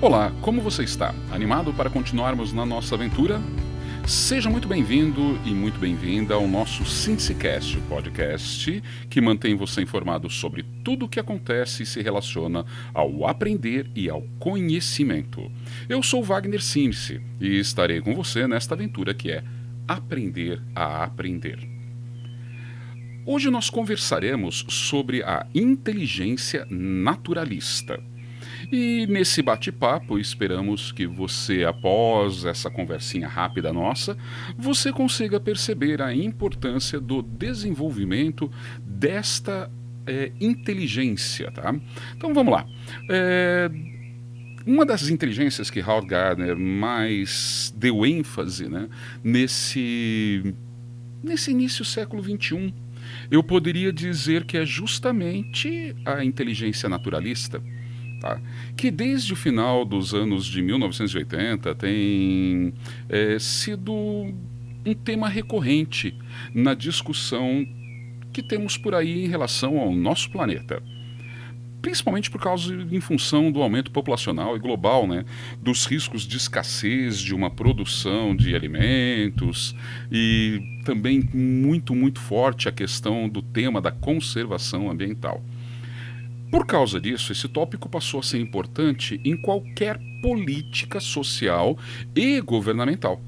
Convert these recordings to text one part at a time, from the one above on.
Olá, como você está? Animado para continuarmos na nossa aventura? Seja muito bem-vindo e muito bem-vinda ao nosso ScienceCast, o podcast que mantém você informado sobre tudo o que acontece e se relaciona ao aprender e ao conhecimento. Eu sou Wagner Simse e estarei com você nesta aventura que é Aprender a Aprender. Hoje nós conversaremos sobre a inteligência naturalista. E nesse bate-papo, esperamos que você, após essa conversinha rápida nossa, você consiga perceber a importância do desenvolvimento desta inteligência, tá? Então vamos lá. Uma das inteligências que Howard Gardner mais deu ênfase, né, nesse início do século XXI, eu poderia dizer que é justamente a inteligência naturalista. Tá? Que desde o final dos anos de 1980 tem sido um tema recorrente na discussão que temos por aí em relação ao nosso planeta. Principalmente em função do aumento populacional e global, né, dos riscos de escassez de uma produção de alimentos e também muito forte a questão do tema da conservação ambiental. Por causa disso, esse tópico passou a ser importante em qualquer política social e governamental.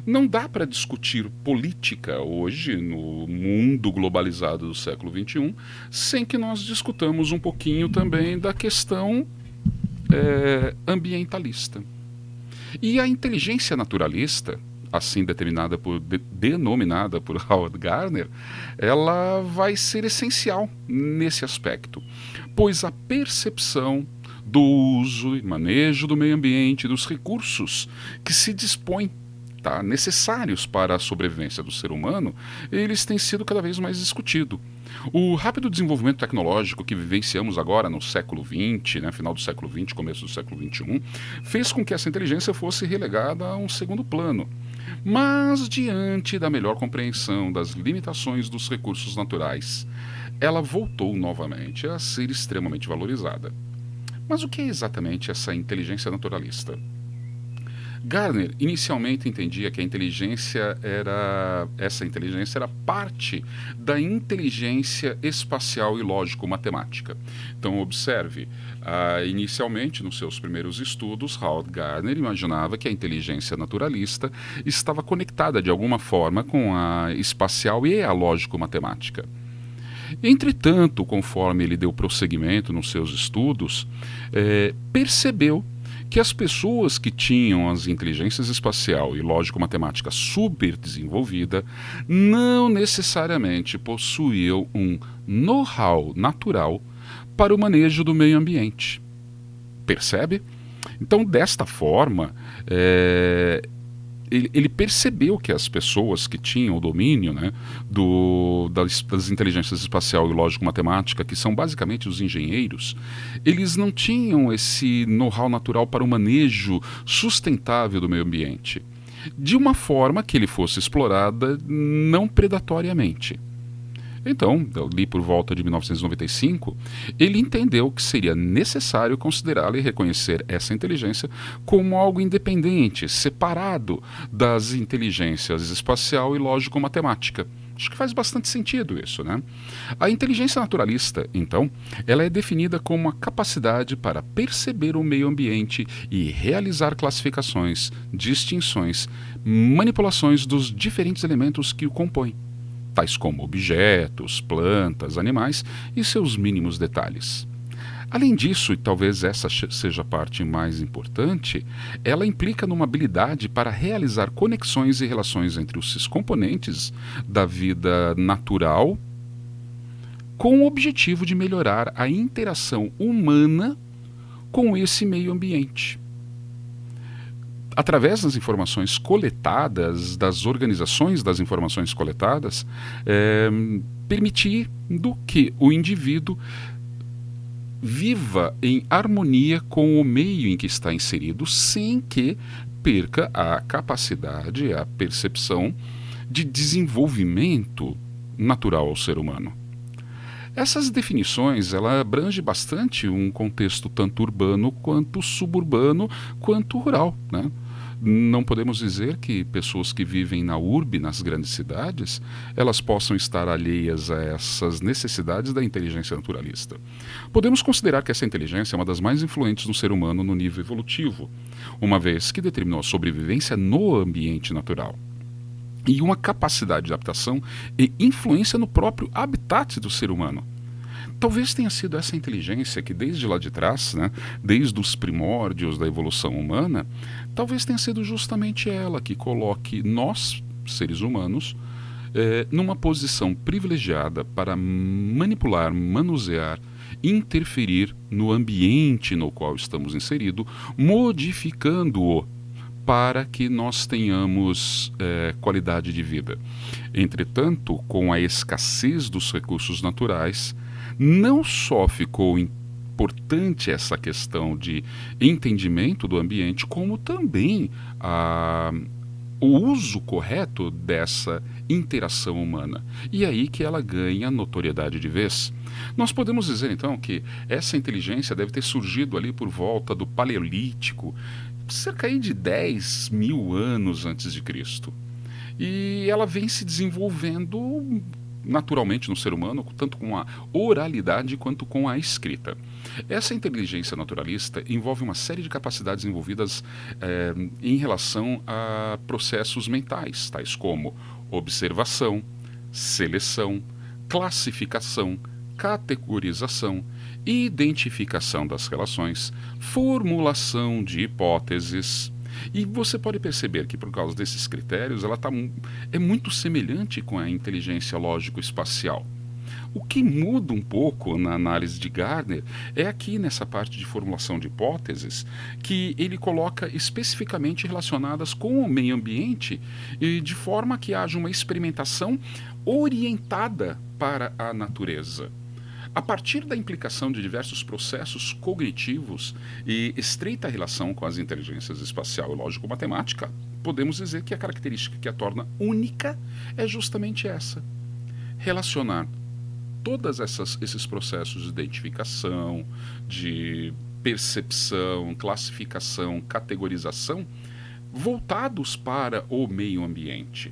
Não dá para discutir política hoje, no mundo globalizado do século XXI, sem que nós discutamos um pouquinho também da questão ambientalista. E a inteligência naturalista, assim denominada por Howard Gardner, ela vai ser essencial nesse aspecto, pois a percepção do uso e manejo do meio ambiente, dos recursos que se dispõem, necessários para a sobrevivência do ser humano, eles têm sido cada vez mais discutidos. O rápido desenvolvimento tecnológico que vivenciamos agora no século XX, final do século XX, começo do século XXI, fez com que essa inteligência fosse relegada a um segundo plano. Mas, diante da melhor compreensão das limitações dos recursos naturais, ela voltou novamente a ser extremamente valorizada. Mas o que é exatamente essa inteligência naturalista? Gardner inicialmente entendia que essa inteligência era parte da inteligência espacial e lógico-matemática. Então, observe, inicialmente, nos seus primeiros estudos, Howard Gardner imaginava que a inteligência naturalista estava conectada de alguma forma com a espacial e a lógico-matemática. Entretanto, conforme ele deu prosseguimento nos seus estudos, percebeu que as pessoas que tinham as inteligências espacial e lógico-matemática super desenvolvida não necessariamente possuíam um know-how natural para o manejo do meio ambiente. Percebe? Então, desta forma, ele percebeu que as pessoas que tinham o domínio, das inteligências espacial e lógico-matemática, que são basicamente os engenheiros, eles não tinham esse know-how natural para o manejo sustentável do meio ambiente, de uma forma que ele fosse explorada não predatoriamente. Então, ali por volta de 1995, ele entendeu que seria necessário considerá-la e reconhecer essa inteligência como algo independente, separado das inteligências espacial e lógico-matemática. Acho que faz bastante sentido isso, né? A inteligência naturalista, então, ela é definida como a capacidade para perceber o meio ambiente e realizar classificações, distinções, manipulações dos diferentes elementos que o compõem, tais como objetos, plantas, animais e seus mínimos detalhes. Além disso, e talvez essa seja a parte mais importante, ela implica numa habilidade para realizar conexões e relações entre os componentes da vida natural com o objetivo de melhorar a interação humana com esse meio ambiente. Através das informações coletadas, das organizações das informações coletadas, permitindo que o indivíduo viva em harmonia com o meio em que está inserido, sem que perca a capacidade, a percepção de desenvolvimento natural ao ser humano. Essas definições, ela abrange bastante um contexto tanto urbano quanto suburbano, quanto rural, né? Não podemos dizer que pessoas que vivem na urbe, nas grandes cidades, elas possam estar alheias a essas necessidades da inteligência naturalista. Podemos considerar que essa inteligência é uma das mais influentes no ser humano no nível evolutivo, uma vez que determinou a sobrevivência no ambiente natural e uma capacidade de adaptação e influência no próprio habitat do ser humano. Talvez tenha sido essa inteligência que desde lá de trás, né, desde os primórdios da evolução humana, talvez tenha sido justamente ela que coloque nós, seres humanos, numa posição privilegiada para manipular, manusear, interferir no ambiente no qual estamos inseridos, modificando-o para que nós tenhamos qualidade de vida. Entretanto, com a escassez dos recursos naturais, não só ficou importante essa questão de entendimento do ambiente, como também o uso correto dessa interação humana. E é aí que ela ganha notoriedade de vez. Nós podemos dizer então que essa inteligência deve ter surgido ali por volta do Paleolítico, cerca aí de 10 mil anos antes de Cristo. E ela vem se desenvolvendo naturalmente no ser humano, tanto com a oralidade quanto com a escrita. Essa inteligência naturalista envolve uma série de capacidades envolvidas em relação a processos mentais, tais como observação, seleção, classificação, categorização, identificação das relações, formulação de hipóteses. E você pode perceber que, por causa desses critérios, ela é muito semelhante com a inteligência lógico-espacial. O que muda um pouco na análise de Gardner é aqui nessa parte de formulação de hipóteses, que ele coloca especificamente relacionadas com o meio ambiente, e de forma que haja uma experimentação orientada para a natureza. A partir da implicação de diversos processos cognitivos e estreita relação com as inteligências espacial e lógico-matemática, podemos dizer que a característica que a torna única é justamente essa: relacionar todos esses processos de identificação, de percepção, classificação, categorização, voltados para o meio ambiente.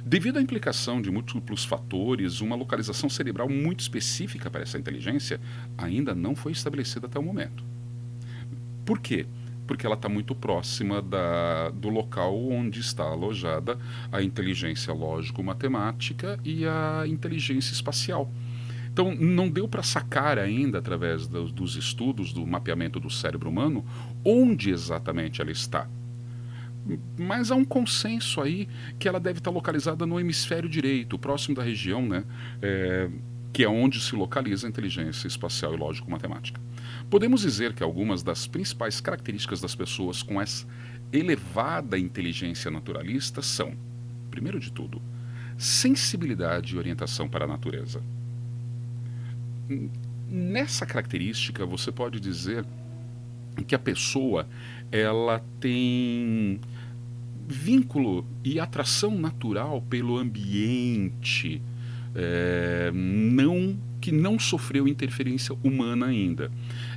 Devido à implicação de múltiplos fatores, uma localização cerebral muito específica para essa inteligência ainda não foi estabelecida até o momento. Por quê? Porque ela está muito próxima do local onde está alojada a inteligência lógico-matemática e a inteligência espacial. Então, não deu para sacar ainda, através dos estudos do mapeamento do cérebro humano, onde exatamente ela está. Mas há um consenso aí que ela deve estar localizada no hemisfério direito, próximo da região, né, que é onde se localiza a inteligência espacial e lógico-matemática. Podemos dizer que algumas das principais características das pessoas com essa elevada inteligência naturalista são, primeiro de tudo, sensibilidade e orientação para a natureza. Nessa característica, você pode dizer que a pessoa ela tem vínculo e atração natural pelo ambiente, que não sofreu interferência humana ainda.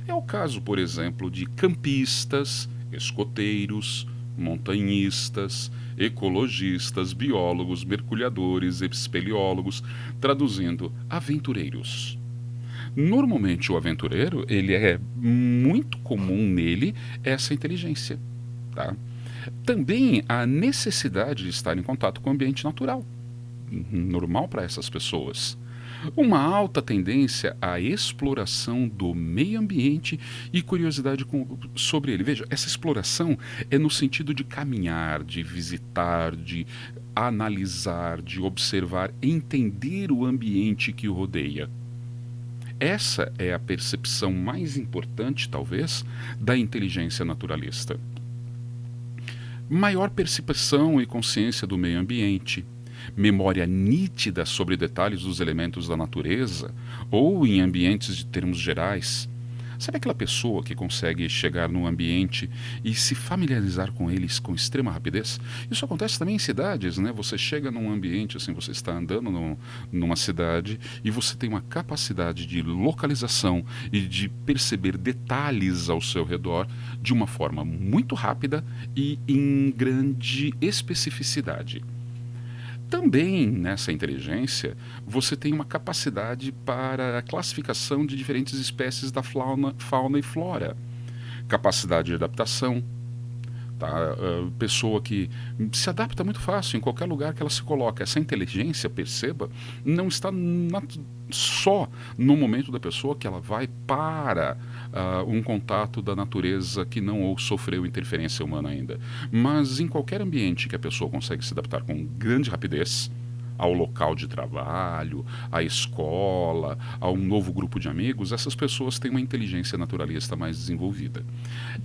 É o caso, por exemplo, de campistas, escoteiros, montanhistas, ecologistas, biólogos, mergulhadores, espeleólogos, traduzindo, aventureiros. Normalmente o aventureiro, ele é muito comum nele essa inteligência, tá? Também a necessidade de estar em contato com o ambiente natural, normal para essas pessoas. Uma alta tendência à exploração do meio ambiente e curiosidade sobre ele. Veja, essa exploração é no sentido de caminhar, de visitar, de analisar, de observar, entender o ambiente que o rodeia. Essa é a percepção mais importante, talvez, da inteligência naturalista. Maior percepção e consciência do meio ambiente, memória nítida sobre detalhes dos elementos da natureza ou em ambientes de termos gerais, Sabe aquela pessoa que consegue chegar num ambiente e se familiarizar com eles com extrema rapidez? Isso acontece também em cidades, né? Você chega num ambiente, assim, você está andando numa cidade e você tem uma capacidade de localização e de perceber detalhes ao seu redor de uma forma muito rápida e em grande especificidade. Também nessa inteligência, você tem uma capacidade para a classificação de diferentes espécies da fauna e flora, capacidade de adaptação, tá? Pessoa que se adapta muito fácil em qualquer lugar que ela se coloca. Essa inteligência, perceba, não está só no momento da pessoa que ela vai para um contato da natureza que não ou sofreu interferência humana ainda, mas em qualquer ambiente que a pessoa consegue se adaptar com grande rapidez ao local de trabalho, à escola, a um novo grupo de amigos, essas pessoas têm uma inteligência naturalista mais desenvolvida.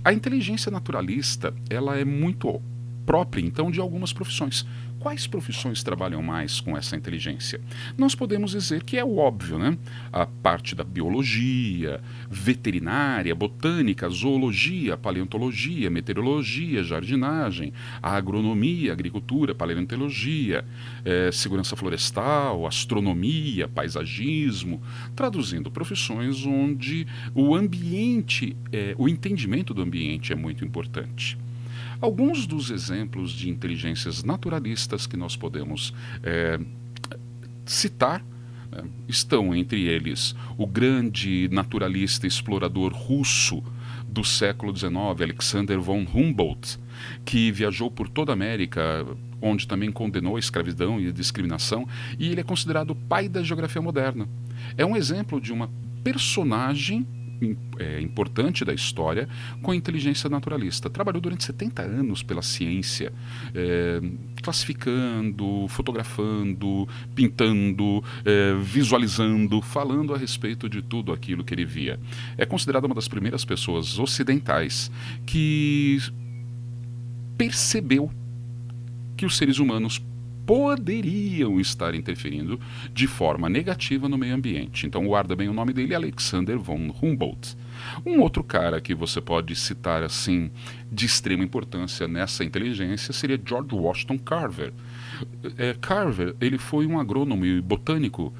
A inteligência naturalista, ela é muito própria, então, de algumas profissões. Quais profissões trabalham mais com essa inteligência? Nós podemos dizer que é o óbvio, né? A parte da biologia, veterinária, botânica, zoologia, paleontologia, meteorologia, jardinagem, a agronomia, agricultura, paleontologia, segurança florestal, astronomia, paisagismo, traduzindo profissões onde o ambiente, o entendimento do ambiente é muito importante. Alguns dos exemplos de inteligências naturalistas que nós podemos citar estão entre eles o grande naturalista e explorador russo do século XIX, Alexander von Humboldt, que viajou por toda a América, onde também condenou a escravidão e a discriminação, e ele é considerado o pai da geografia moderna. É um exemplo de uma personagem importante da história com inteligência naturalista. Trabalhou durante 70 anos pela ciência, classificando, fotografando, pintando, visualizando, falando a respeito de tudo aquilo que ele via. É considerado uma das primeiras pessoas ocidentais que percebeu que os seres humanos poderiam estar interferindo de forma negativa no meio ambiente. Então guarda bem o nome dele, Alexander von Humboldt. Um outro cara que você pode citar assim de extrema importância nessa inteligência seria George Washington Carver. Carver, ele foi um agrônomo e botânico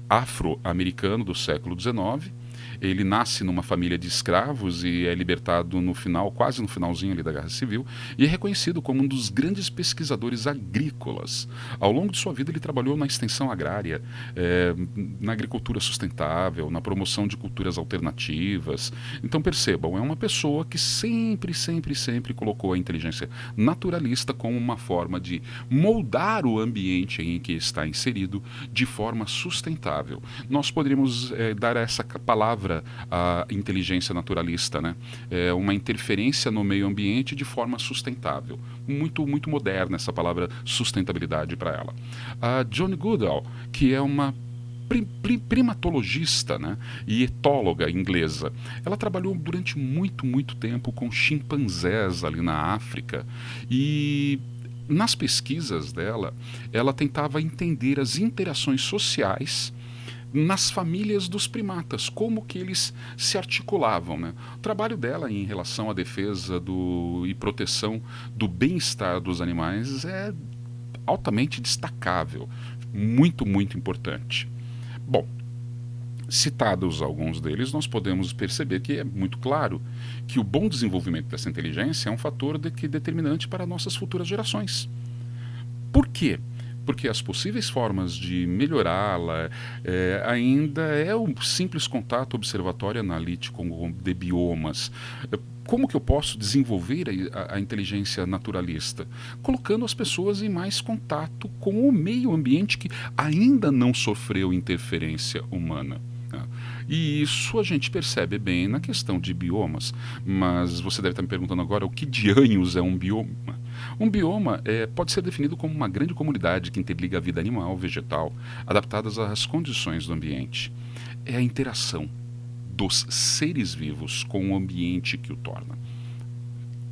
afro-americano do século XIX. Ele nasce numa família de escravos e é libertado no final, quase no finalzinho ali da Guerra Civil, e é reconhecido como um dos grandes pesquisadores agrícolas. Ao longo de sua vida ele trabalhou na extensão agrária, na agricultura sustentável, na promoção de culturas alternativas. Então percebam, é uma pessoa que sempre colocou a inteligência naturalista como uma forma de moldar o ambiente em que está inserido de forma sustentável. Nós poderíamos dar essa palavra a inteligência naturalista, né? Uma interferência no meio ambiente de forma sustentável. Muito moderna essa palavra sustentabilidade para ela. A Jane Goodall, que é uma primatologista, né, e etóloga inglesa. Ela trabalhou durante muito tempo com chimpanzés ali na África e nas pesquisas dela, ela tentava entender as interações sociais nas famílias dos primatas, como que eles se articulavam, né? O trabalho dela em relação à defesa e proteção do bem-estar dos animais é altamente destacável, muito importante. Bom, citados alguns deles, nós podemos perceber que é muito claro que o bom desenvolvimento dessa inteligência é um fator determinante para nossas futuras gerações. Por quê? Porque as possíveis formas de melhorá-la ainda é o simples contato observatório analítico de biomas. Como que eu posso desenvolver a inteligência naturalista? Colocando as pessoas em mais contato com o meio ambiente que ainda não sofreu interferência humana. E isso a gente percebe bem na questão de biomas, mas você deve estar me perguntando agora o que dianhos é um bioma. Um bioma pode ser definido como uma grande comunidade que interliga a vida animal, vegetal, adaptadas às condições do ambiente. É a interação dos seres vivos com o ambiente que o torna.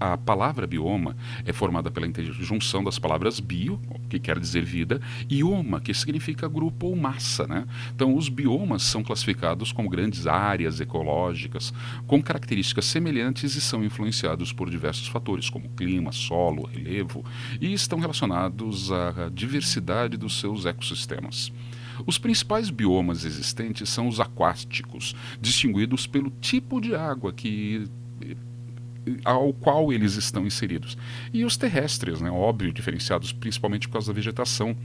A palavra bioma é formada pela junção das palavras bio, que quer dizer vida, e oma, que significa grupo ou massa, né? Então, os biomas são classificados como grandes áreas ecológicas com características semelhantes e são influenciados por diversos fatores, como clima, solo, relevo, e estão relacionados à diversidade dos seus ecossistemas. Os principais biomas existentes são os aquáticos, distinguidos pelo tipo de água ao qual eles estão inseridos. E os terrestres, né, óbvio, diferenciados principalmente por causa da vegetação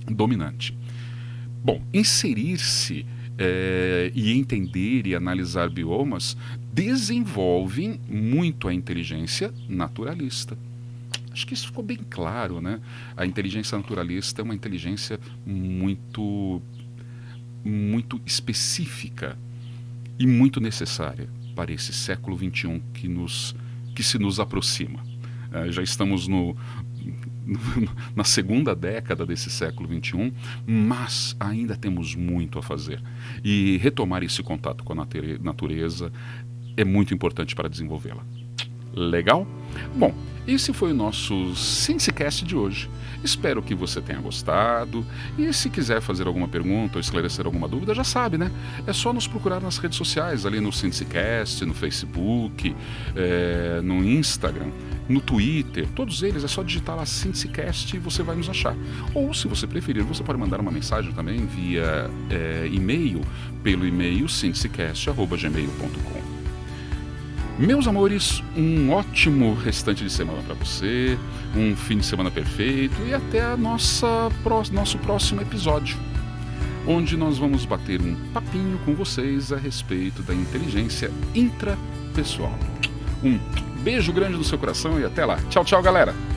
dominante. Bom, inserir-se e entender e analisar biomas desenvolvem muito a inteligência naturalista. Acho que isso ficou bem claro, né? A inteligência naturalista é uma inteligência muito específica e muito necessária para esse século XXI que se nos aproxima. Já estamos na segunda década desse século XXI, mas ainda temos muito a fazer. E retomar esse contato com a natureza é muito importante para desenvolvê-la. Legal? Bom, esse foi o nosso ScienceCast de hoje. Espero que você tenha gostado. E se quiser fazer alguma pergunta ou esclarecer alguma dúvida, já sabe, né? É só nos procurar nas redes sociais, ali no ScienceCast, no Facebook, no Instagram, no Twitter. Todos eles é só digitar lá ScienceCast e você vai nos achar. Ou, se você preferir, você pode mandar uma mensagem também via e-mail, pelo e-mail sciencecast@gmail.com. Meus amores, um ótimo restante de semana para você, um fim de semana perfeito e até nosso próximo episódio, onde nós vamos bater um papinho com vocês a respeito da inteligência intrapessoal. Um beijo grande no seu coração e até lá. Tchau, tchau, galera!